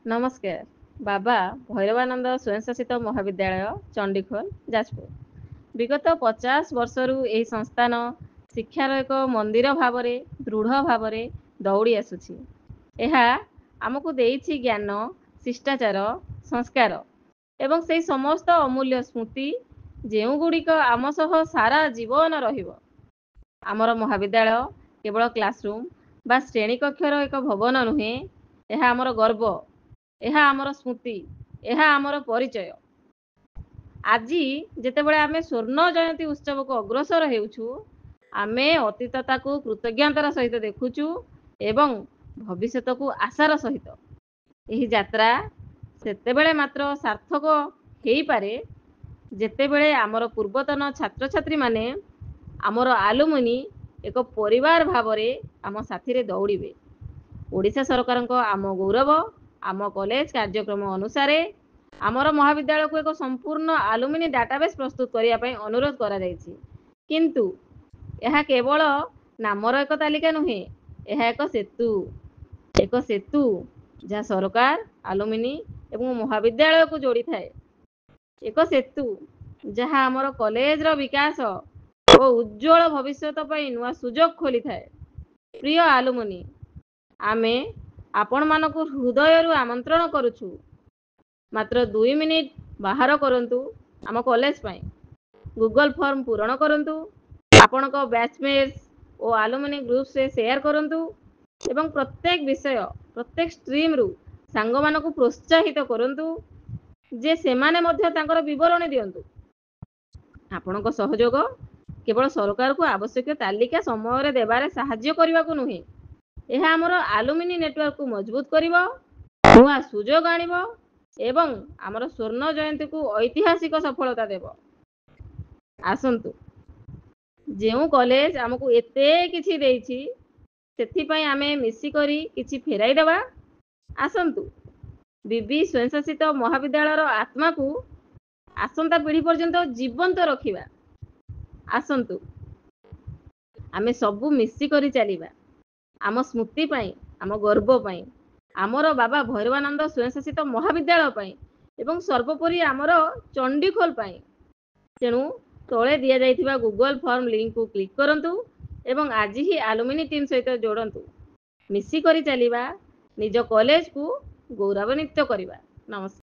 नमस्कार। बाबा भैरवानंद स्वयंशासित महाविद्यालय चंडीखोल जाजपुर विगत 50 वर्षरु एही संस्थान शिक्षार एक मंदिर भावरे दृढ़ भावरे दौड़ी आसुछि। ଏହା ଆମକୁ ଦେଇଛି ଜ୍ଞାନ, ଶିଷ୍ଟାଚାର, ସଂସ୍କାର ଏବଂ ସେହି ସମସ୍ତ ଅମୂଲ୍ୟ ସ୍ମୃତି ଯେଉଁଗୁଡ଼ିକ ଆମ ସହ ସାରା ଜୀବନ ରହିବ। ଆମର ମହାବିଦ୍ୟାଳୟ କେବଳ କ୍ଲାସରୁମ୍ ବା ଶ୍ରେଣୀ କକ୍ଷର ଏକ ଭବନ ନୁହେଁ, ଏହା ଆମର ଗର୍ବ, ଏହା ଆମର ସ୍ମୃତି, ଏହା ଆମର ପରିଚୟ। ଆଜି ଯେତେବେଳେ ଆମେ ସ୍ୱର୍ଣ୍ଣ ଜୟନ୍ତୀ ଉତ୍ସବକୁ ଅଗ୍ରସର ହେଉଛୁ, ଆମେ ଅତୀତତାକୁ କୃତଜ୍ଞତାର ସହିତ ଦେଖୁଛୁ ଏବଂ ଭବିଷ୍ୟତକୁ ଆଶାର ସହିତ। ଏହି ଯାତ୍ରା ସେତେବେଳେ ମାତ୍ର ସାର୍ଥକ ହେଇପାରେ ଯେତେବେଳେ ଆମର ପୂର୍ବତନ ଛାତ୍ରଛାତ୍ରୀମାନେ ଆମର ଆଲୁମିନି ଏକ ପରିବାର ଭାବରେ ଆମ ସାଥିରେ ଦୌଡ଼ିବେ। ଓଡ଼ିଶା ସରକାରଙ୍କ ଆମ ଗୌରବ, ଆମ କଲେଜ କାର୍ଯ୍ୟକ୍ରମ ଅନୁସାରେ ଆମର ମହାବିଦ୍ୟାଳୟକୁ ଏକ ସମ୍ପୂର୍ଣ୍ଣ ଆଲୁମିନି ଡାଟାବେସ୍ ପ୍ରସ୍ତୁତ କରିବା ପାଇଁ ଅନୁରୋଧ କରାଯାଇଛି। କିନ୍ତୁ ଏହା କେବଳ ନାମର ଏକ ତାଲିକା ନୁହେଁ, ଏହା ଏକ ସେତୁ ଯାହା ସରକାର, ଆଲୁମିନି ଏବଂ ମହାବିଦ୍ୟାଳୟକୁ ଯୋଡ଼ିଥାଏ। ଏକ ସେତୁ ଯାହା ଆମର କଲେଜର ବିକାଶ ଓ ଉଜ୍ଜଳ ଭବିଷ୍ୟତ ପାଇଁ ନୂଆ ସୁଯୋଗ ଖୋଲିଥାଏ। ପ୍ରିୟ ଆଲୁମିନି, ଆମେ ଆପଣମାନଙ୍କୁ ହୃଦୟରୁ ଆମନ୍ତ୍ରଣ କରୁଛୁ। ମାତ୍ର 2 ମିନିଟ୍ ବାହାର କରନ୍ତୁ ଆମ କଲେଜ ପାଇଁ। ଗୁଗଲ ଫର୍ମ ପୂରଣ କରନ୍ତୁ, ଆପଣଙ୍କ ବ୍ୟାଚମେଟ୍ସ ଓ ଆଲୁମିନି ଗ୍ରୁପ୍ସରେ ସେୟାର କରନ୍ତୁ ଏବଂ ପ୍ରତ୍ୟେକ ବିଷୟ, ପ୍ରତ୍ୟେକ ଷ୍ଟ୍ରିମ୍ରୁ ସାଙ୍ଗମାନଙ୍କୁ ପ୍ରୋତ୍ସାହିତ କରନ୍ତୁ ଯେ ସେମାନେ ମଧ୍ୟ ତାଙ୍କର ବିବରଣୀ ଦିଅନ୍ତୁ। ଆପଣଙ୍କ ସହଯୋଗ କେବଳ ସରକାରକୁ ଆବଶ୍ୟକୀୟ ତାଲିକା ସମୟରେ ଦେବାରେ ସାହାଯ୍ୟ କରିବାକୁ ନୁହେଁ, ଏହା ଆମର ଆଲୁମିନି ନେଟୱାର୍କକୁ ମଜବୁତ କରିବ, ନୂଆ ସୁଯୋଗ ଆଣିବ ଏବଂ ଆମର ସ୍ୱର୍ଣ୍ଣ ଜୟନ୍ତୀକୁ ଐତିହାସିକ ସଫଳତା ଦେବ। ଆସନ୍ତୁ, ଯେଉଁ କଲେଜ ଆମକୁ ଏତେ କିଛି ଦେଇଛି ସେଥିପାଇଁ ଆମେ ମିଶିକରି କିଛି ଫେରାଇ ଦେବା। ଆସନ୍ତୁ, ବିବି ସ୍ୱୟଂଶାସିତ ମହାବିଦ୍ୟାଳୟର ଆତ୍ମାକୁ ଆସନ୍ତା ପିଢ଼ି ପର୍ଯ୍ୟନ୍ତ ଜୀବନ୍ତ ରଖିବା। ଆସନ୍ତୁ, ଆମେ ସବୁ ମିଶିକରି ଚାଲିବା ଆମ ସ୍ମୃତି ପାଇଁ, ଆମ ଗର୍ବ ପାଇଁ, ଆମର ବାବା ଭୈରବାନନ୍ଦ ସ୍ୱୟଂଶାସିତ ମହାବିଦ୍ୟାଳୟ ପାଇଁ ଏବଂ ସର୍ବୋପରି ଆମର ଚଣ୍ଡିଖୋଲ ପାଇଁ। ତେଣୁ ତଳେ ଦିଆଯାଇଥିବା ଗୁଗଲ ଫର୍ମ ଲିଙ୍କକୁ କ୍ଲିକ୍ କରନ୍ତୁ ଏବଂ ଆଜି ହିଁ ଆଲୁମିନି ଟିମ୍ ସହିତ ଯୋଡ଼ନ୍ତୁ। ମିଶିକରି ଚାଲିବା, ନିଜ କଲେଜକୁ ଗୌରବାନ୍ୱିତ କରିବା। ନମସ୍କାର।